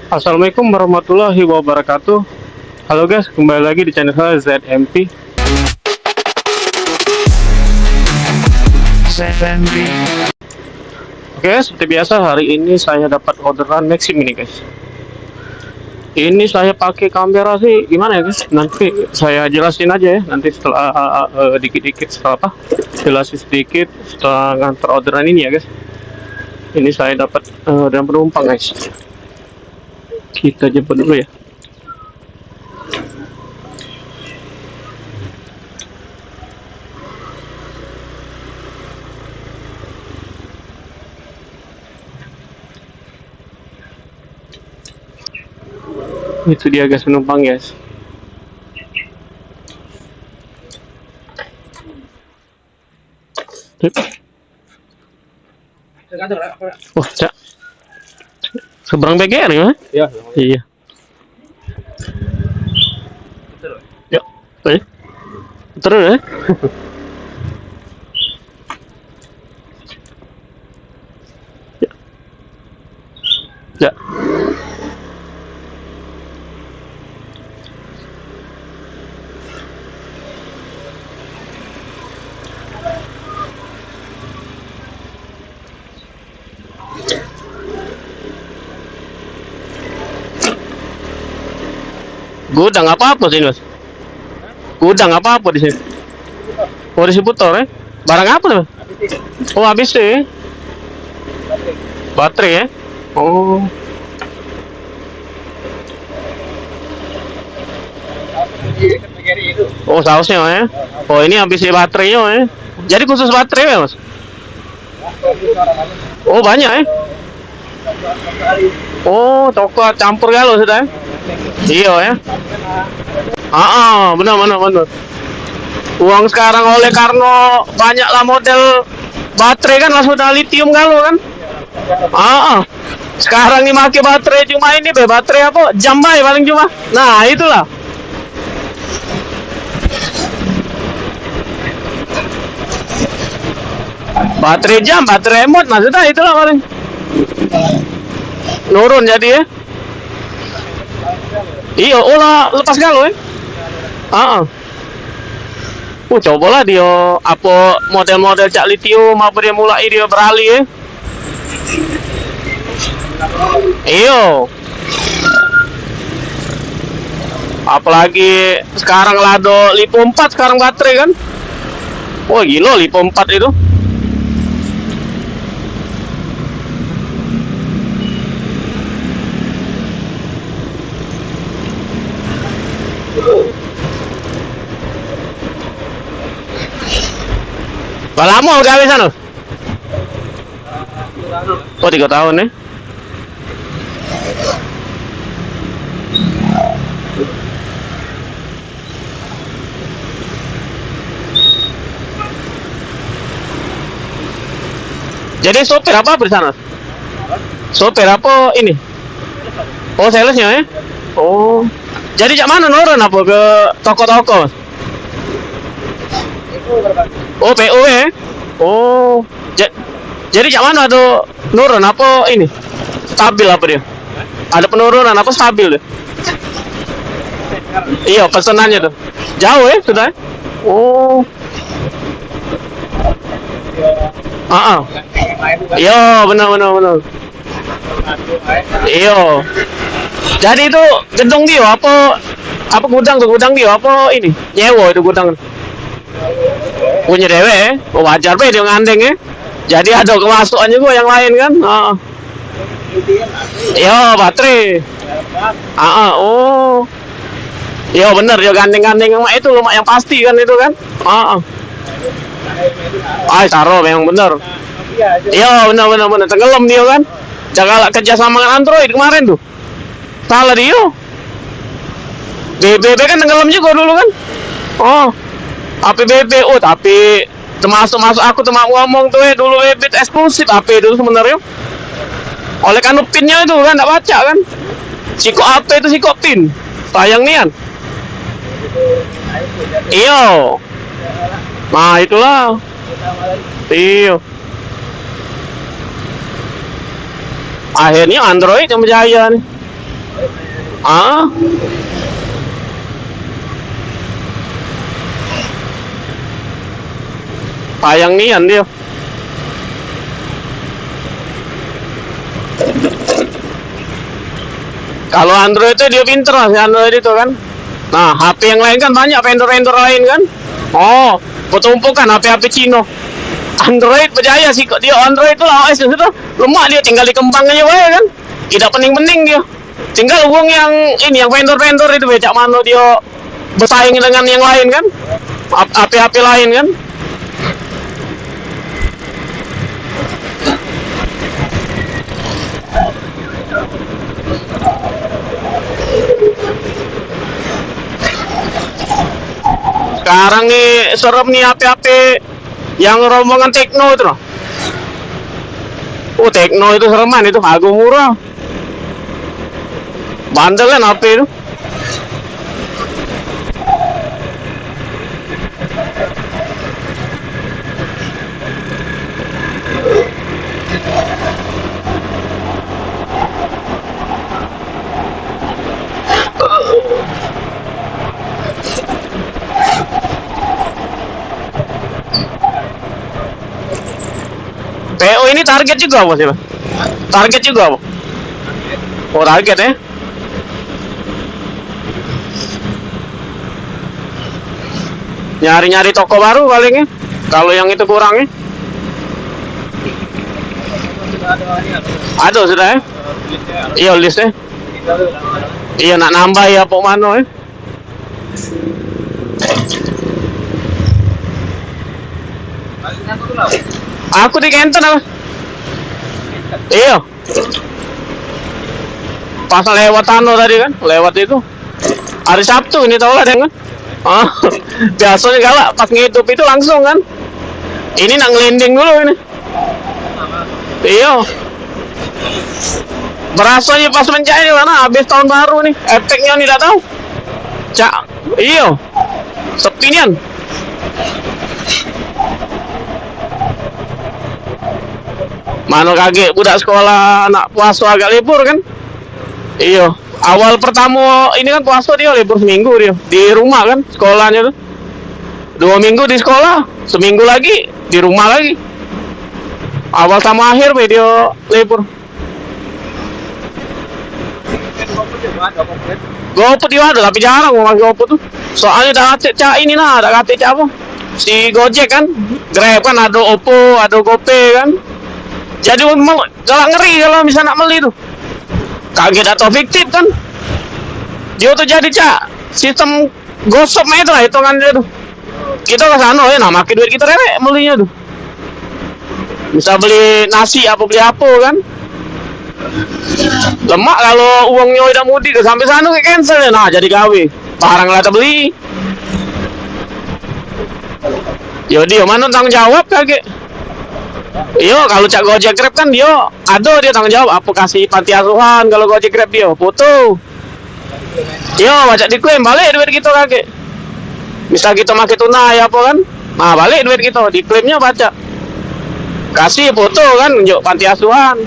Assalamualaikum warahmatullahi wabarakatuh. Halo guys, kembali lagi di channel saya ZMP. Oke, seperti biasa hari ini saya dapat orderan Maxim ini guys. Ini saya pakai kamera sih gimana ya guys? Nanti saya jelasin aja ya. Nanti setelah dikit-dikit setelah apa? Jelasin sedikit setelah ngantar orderan ini ya guys. Ini saya dapat dan penumpang guys. Kita jemput dulu ya. Itu dia guys, penumpang guys. Oh, cak. Seberang BGR ya? Iya. Iya. Yuk, ayo. Terus ya. Ya. Gudang apa sih mas? Gudang apa di sini? Oh distributor ya? Barang apa tuh? Oh habis ya? Baterai ya? Oh. Oh sausnya ya? Oh ini habis baterainya ya? Jadi khusus baterai ya mas? Oh banyak ya? Oh toko campur galau sudah ya? Iya ya. Benar. Uang sekarang oleh karena banyaklah model baterai kan langsung ada lithium galau kan. Sekarang nih pakai baterai cuma ini baterai apa? Jam paling cuma. Nah, itulah. Baterai jam, baterai remote maksudnya itulah paling. Nurun jadi ya. Iya, lepas galau ya. Cobalah dia apa model-model cak lithium apa dia mulai dia beralih ya. Iyo. Apalagi sekarang lado Lipo 4 sekarang baterai kan. Wah gila Lipo 4 itu. Lama udah habis sana? Oh 3 tahun ya? Jadi sopir apa di sana? Sopir apa ini? Oh salesnya ya? Oh. Jadi cak mana nurun apa ke toko-toko? Oh PO ya? Oh. Jadi cak mana tuh nurun apa ini? Stabil apa dia? Ada penurunan apa stabil deh? Iya pesenannya tuh. Jauh ya sudah? Oh. Iya benar. Iya. Jadi itu gedung dia apa gudang dia apa ini? Nyewa itu gudang. Punya dewe ya? Oh, wajar be dia ngandeng ya. Jadi ada kemasukan juga yang lain kan? Iya baterai. Oh. Iya bener dia gandeng-gandeng yang itu lumak yang pasti kan itu kan? Taruh memang bener. Iya bener tenggelam dia kan. Jangan kerja sama dengan Android kemarin tuh. Salah dia. BBB kan tenggelam juga dulu kan. BB tapi termasuk aku tuh mau ngomong tuh dulu BB eksklusif AP dulu sebenarnya. Oleh kan pinnya itu kan enggak baca kan. Siko AP itu siko pin. Sayang nian. Iya. Nah itulah. Iya. Akhirnya Android yang berjaya nih. Ah, payang nian dia. Kalau Android itu dia pinter lah, si Android itu kan. Nah, HP yang lain kan banyak vendor-vendor lain kan. Oh, ketumpukan HP-HP Cino. Android berjaya sih, kok dia Android itu lah OS itu lemah, dia tinggal dikembangnya aja kan. Tidak pening-pening dia. Tinggal uang yang ini, yang vendor-vendor itu becak mana dia bersaing dengan yang lain kan. HP-HP lain kan. Sekarang nih serem nih HP-HP yang rombongan Tekno itu loh. Oh, Tekno itu sereman, itu harga murah. Bandel kan HP itu. PO ini target juga apa sih, Pak? Target juga apa? Oh, target ya. Nyari-nyari toko baru palingnya. Kalau yang itu kurangnya. Ada sudah ya? Iya listnya. Iya nak nambah ya pok mano ya. Aku di Kenten apa? Iya. Pas lewat Tano tadi kan, lewat itu. Hari Sabtu ini tau lah kan? Ah, biasanya galak pas nge-youtube itu langsung kan. Ini nak ngelending dulu ini. Iya. Berasanya pas mencari mana habis tahun baru nih. Efeknya nih tidak tahu. Cak, iya. Sepi nian. Mana kaget budak sekolah anak puasa agak libur kan? Iya. Awal pertama ini kan puasa dia libur seminggu dia di rumah kan sekolahnya tuh. 2 minggu di sekolah, seminggu lagi di rumah lagi. Awal sama akhir dia libur. GoPro dia ada tapi jarang mau pakai GoPro tuh. Soalnya ada cak ini lah, ada cak apa? Si Gojek kan, Grab kan ada Oppo, ada GoPay kan. Jadi galak ngeri kalau bisa nak beli tuh. Kaget atau fiktif kan. Dia tuh jadi cak sistem gosok itu lah hitungan dia tuh. Kita ke sana ya, nah makin duit kita rewek belinya tuh. Bisa beli nasi apa beli apa kan. Lemak kalau uangnya udah mudik sampai sana ke cancel ya, nah jadi gawe. Barang lah beli. Yo dia mana tanggung jawab kaget. Iya, kalau cak Gojek Grab kan dia ada tanggung jawab apa kasih panti asuhan. Kalau Gojek Grab dia foto. Iya, baca diklaim balik duit kita kakek. Misal kita pakai tunai apa kan, nah balik duit kita diklaimnya baca. Kasih foto kan, unjuk panti asuhan.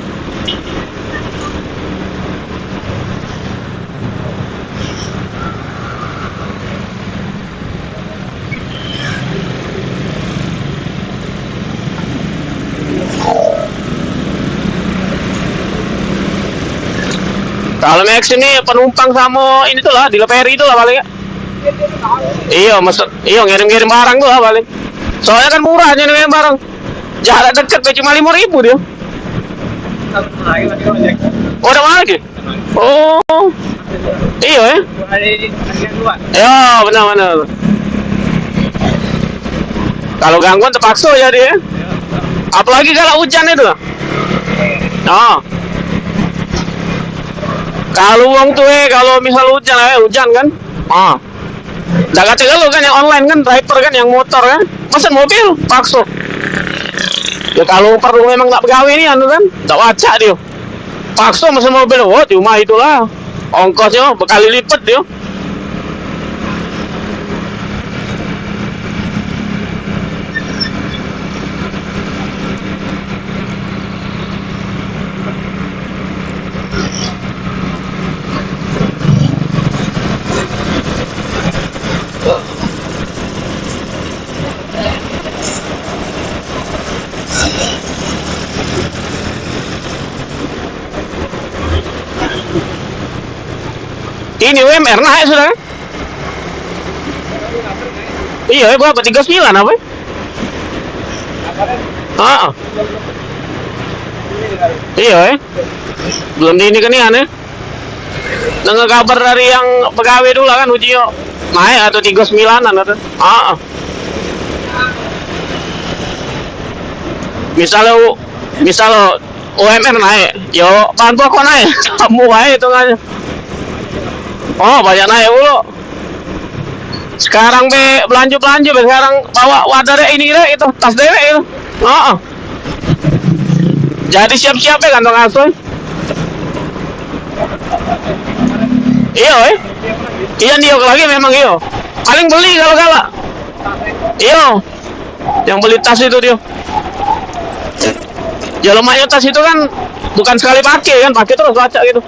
Kalau Max ini penumpang sama ini tuh lah, di Leperi itu lah paling ya. Iya, maksud iya ngirim-ngirim barang tuh lah paling. Soalnya kan murah aja ngirim barang. Jarak deket cuma 5.000 dia. Oh, udah mana lagi? Oh, iya ya. Ya, benar-benar. Kalau gangguan terpaksa jadi ya. Apalagi kalau hujan itu. Oh. Kalau uang tuh kalau misal hujan kan, nggak kata kalau kan yang online kan driver kan yang motor kan, masa mobil paksa. Ya kalau perlu memang nggak pegawai ini anu kan, nggak wacak dia, paksa masa mobil, oh cuma itulah ongkosnya berkali lipat dia. Ini UMR naik sudah kan? Iya, berapa? 39 apa? Ah, iya, belum di ini kan ya. Dengar kabar dari yang pegawai dulu kan Ujio naik atau 39an atau misalnya UMR naik yo bahan pokok naik kamu aja hitungannya. Oh banyak naik dulu sekarang belanja sekarang bawa wadah ini itu tas dewek itu jadi siap-siap ya kantong asuh. Iya iya dia lagi memang iyo paling beli kalau galak iyo yang beli tas itu dia ya lumayan tas itu kan bukan sekali pakai kan pakai terus baca gitu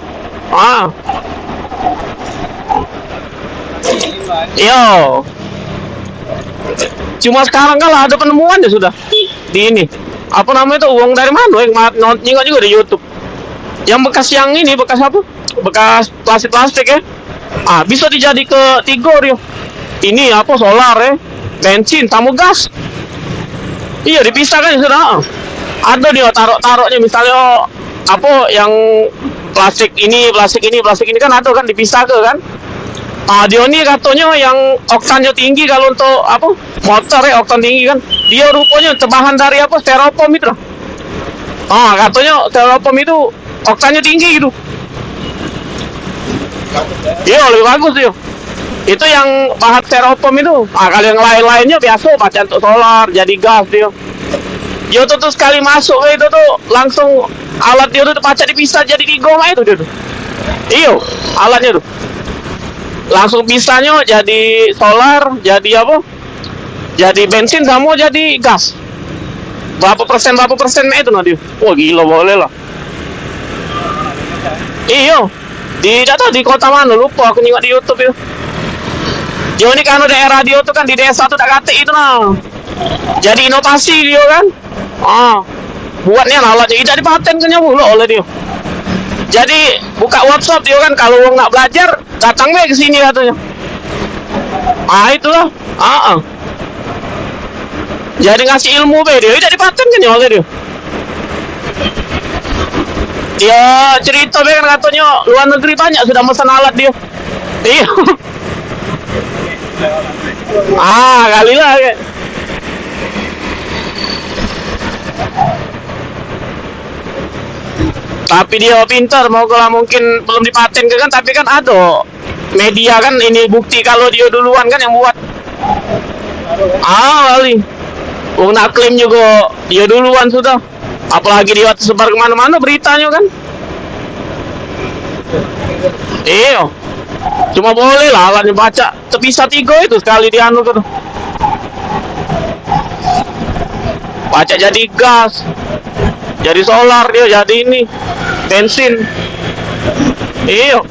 iyo cuma sekarang kalau ada penemuan ya sudah di ini apa namanya itu uang dari mana yang nyingok juga di YouTube yang bekas yang ini bekas apa bekas plastik ya bisa dijadi ke Tigor yo ini apa solar ya bensin tamu gas iya dipisahkan ya sudah ada dia taruhnya misalnya apa yang plastik ini kan ada kan dipisah ke kan dia ini katanya yang oktannya tinggi kalau untuk apa motor ya oktan tinggi kan dia rupanya terbahan dari apa styrofoam itu lah katanya styrofoam itu oktannya tinggi gitu. Iya lebih bagus tuh. Itu yang bahan styrofoam itu. Kalau yang lain-lainnya biasa pakai untuk solar, jadi gas dia. Dia tuh sekali masuk itu tuh langsung alat dia tuh pacak dipisah jadi digoma itu dia tuh. Iya, alatnya tuh. Langsung pisahnya jadi solar, jadi apa? Jadi bensin sama jadi gas. Berapa persen itu nanti. Wah gila boleh lah. Iya. Di kota mana lupa aku nengok di YouTube itu. Yo ini kan daerah dia tuh kan di desa tuh tak kate itu nah. Jadi inovasi dia kan. Buatnya alatnya tidak dipaten kan mulu oleh dia. Jadi buka workshop dia kan kalau orang nak belajar datang ke sini katanya. Itulah. Jadi ngasih ilmu dia tidak dipaten kan oleh dia. Dia cerita kan katanya luar negeri banyak sudah pesan alat dia. Iya. Kali lah ya. Tapi dia pintar mau kalau mungkin belum dipaten kan tapi kan ada media kan ini bukti kalau dia duluan kan yang buat. Kali. Nak klaim juga dia duluan sudah. Apalagi dia sebar kemana-mana beritanya kan. Iya. Cuma boleh lah alatnya baca terpisah 3 itu sekali di anu tuh. Baca jadi gas, jadi solar dia jadi ini bensin. Iya.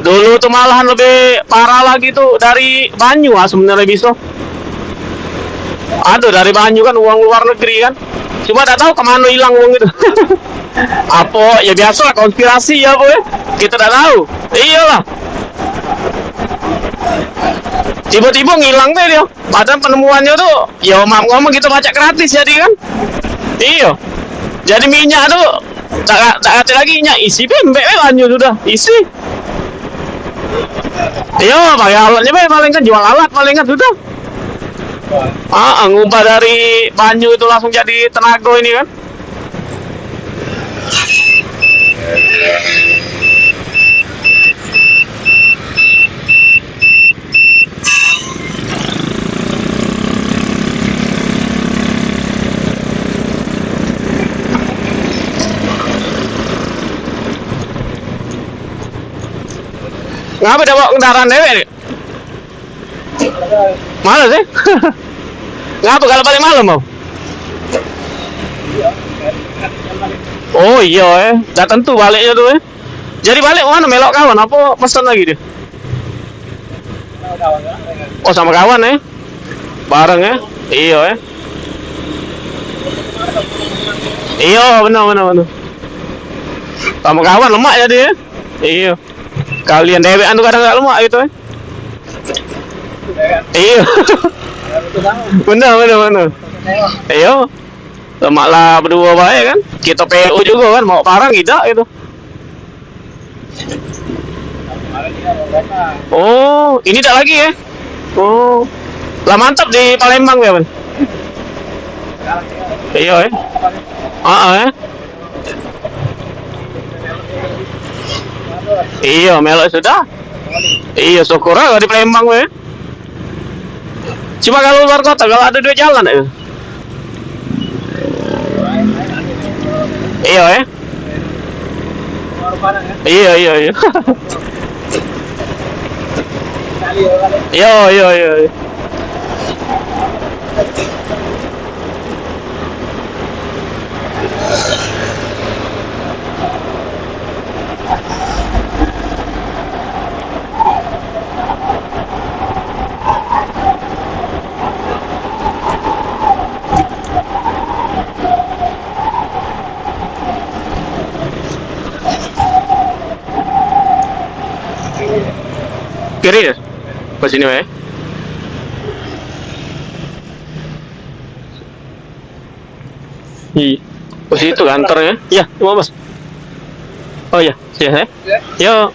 Dulu tuh malahan lebih parah lagi tuh dari Banyu sebenarnya bisa. Aduh dari Banyu kan uang luar negeri kan. Cuma tak tahu kemana hilang uang itu. Apa ya biasa konspirasi ya boy. Kita tak tahu. Iyalah. Tiba-tiba ngilang deh dia. Padahal penemuannya tuh ya maaf ngomong kita baca gratis jadi kan. Iya. Jadi minyak tuh tak ada lagi minyak isi bembek Banyu sudah isi. Iya, pakai alatnya paling kan jual alat paling kan sudah. Ngumpah dari Banyu itu langsung jadi tenaga ini kan. Ngapa dia bawa kendaraan dewe nih? Malas sih? Ngapa kalau balik malam mau? Oh iya dah tentu baliknya tuh Jadi balik mana melok kawan apa pesan lagi dia? Oh sama kawan ya? Bareng ya? Iya ya? Iya benar. Sama kawan lemak jadi ya? Iya. Kalian dewean tuh kadang nggak lemak gitu ya? Iya. benar. Iya. Lemak lah berdua baik kan? Kita PO juga kan mau parang tidak itu. Oh, ini tak lagi ya? Oh, lah mantap di Palembang ya, Bang? Iya ya. Ya. Iya, melok sudah. Iya, syukur aja di Palembang ya. Cuma kalau luar kota, kalau ada dua jalan ya. Iya ya. Iya. Iya. Kiri ya? Ke sini ya? Iya. Ke situ kantor ya? Iya, cuma Mas. Oh iya, ya. Yo.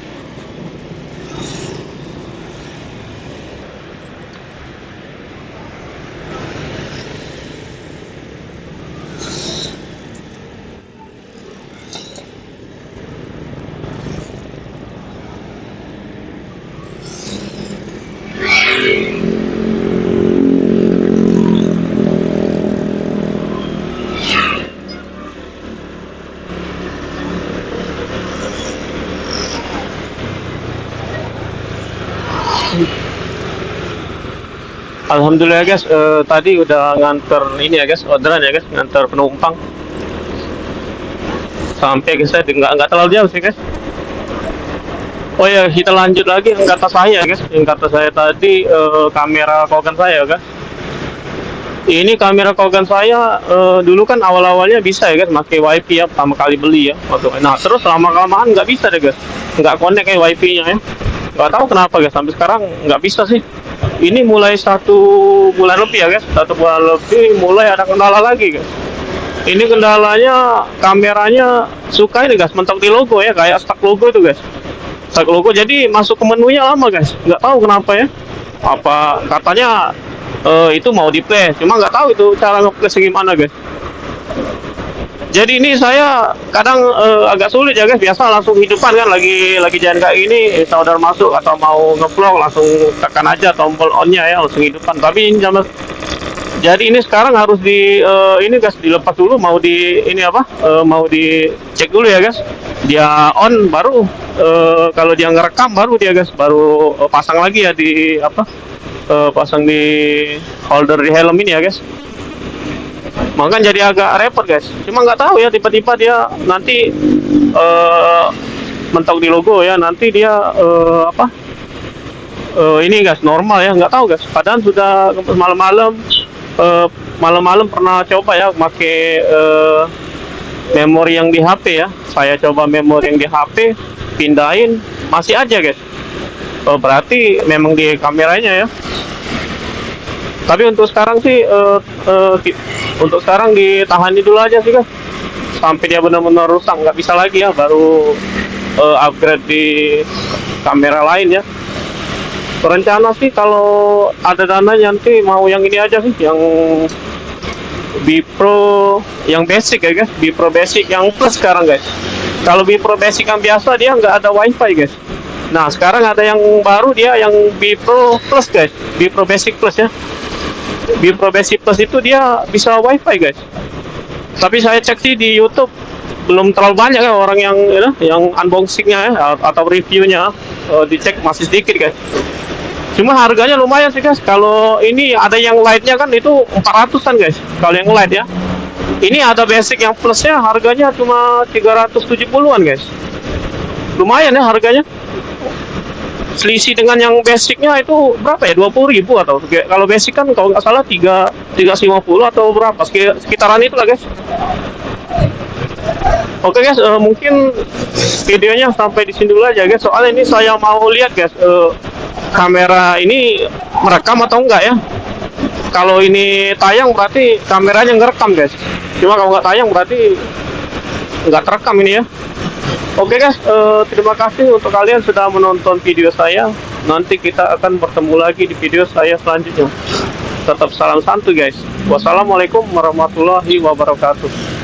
Alhamdulillah guys, tadi udah nganter ini ya guys, orderan ya guys, nganter penumpang. Sampai guys, nggak terlalu jauh sih guys. Oh ya, kita lanjut lagi yang kata saya guys, yang kata saya tadi kamera Kogan saya guys. Ini kamera Kogan saya dulu kan awal-awalnya bisa ya guys, pakai wifi ya, pertama kali beli ya. Nah terus lama-kelamaan nggak bisa deh guys, nggak connect kayak wifi-nya ya. Nggak tahu kenapa guys, sampai sekarang nggak bisa sih. Ini mulai 1 bulan lebih ya guys, 1 bulan lebih mulai ada kendala lagi guys. Ini kendalanya kameranya suka ini guys, mentok di logo ya, kayak stuck logo itu guys. Stuck logo, jadi masuk ke menunya lama guys, nggak tahu kenapa ya. Apa katanya itu mau di play, cuma nggak tahu itu cara nge-play gimana guys. Jadi ini saya kadang agak sulit ya guys, biasa langsung hidupan kan, lagi jalan kayak ini, saudara masuk atau mau nge-vlog langsung tekan aja tombol on-nya ya, langsung hidupan. Tapi ini jadi ini sekarang harus di ini guys, dilepas dulu, mau di ini apa, mau dicek dulu ya guys, dia on baru kalau dia ngerekam baru dia guys, baru pasang lagi ya di apa, pasang di holder di helm ini ya guys. Makanya jadi agak repot guys, cuma nggak tahu ya, tiba-tiba dia nanti mentok di logo ya, nanti dia apa, ini guys normal ya, nggak tahu guys. Padahal sudah malam-malam pernah coba ya pakai memori yang di HP ya, saya coba memori yang di HP pindahin masih aja guys. Berarti memang di kameranya ya. Tapi untuk sekarang sih untuk sekarang ditahani dulu aja sih guys, sampai dia benar-benar rusak, nggak bisa lagi ya, baru upgrade di kamera lain ya. Rencana sih kalau ada dana nanti mau yang ini aja sih, yang Bipro yang basic ya guys, Bipro basic yang plus sekarang guys. Kalau Bipro basic yang biasa dia nggak ada wifi guys. Nah sekarang ada yang baru, dia yang Bipro plus guys, Bipro basic plus ya. Bipro Basic Plus itu dia bisa wifi guys. Tapi saya cek sih di YouTube belum terlalu banyak ya orang yang yang unboxingnya ya, atau reviewnya dicek masih sedikit guys. Cuma harganya lumayan sih guys. Kalau ini ada yang lightnya kan itu 400-an guys. Kalau yang light ya. Ini ada basic yang plusnya harganya cuma 370-an guys. lumayan ya harganya. Selisih dengan yang basicnya itu berapa ya, 20.000 atau kalau basic kan kalau nggak salah 350 atau berapa, sekitaran itu lah guys. Oke guys, mungkin videonya sampai di sini dulu aja guys, soalnya ini saya mau lihat guys, kamera ini merekam atau enggak ya. Kalau ini tayang berarti kameranya ngerekam guys, cuma kalau nggak tayang berarti nggak terekam ini ya. Oke guys, terima kasih untuk kalian sudah menonton video saya. Nanti kita akan bertemu lagi di video saya selanjutnya. Tetap salam santuy guys. Wassalamualaikum warahmatullahi wabarakatuh.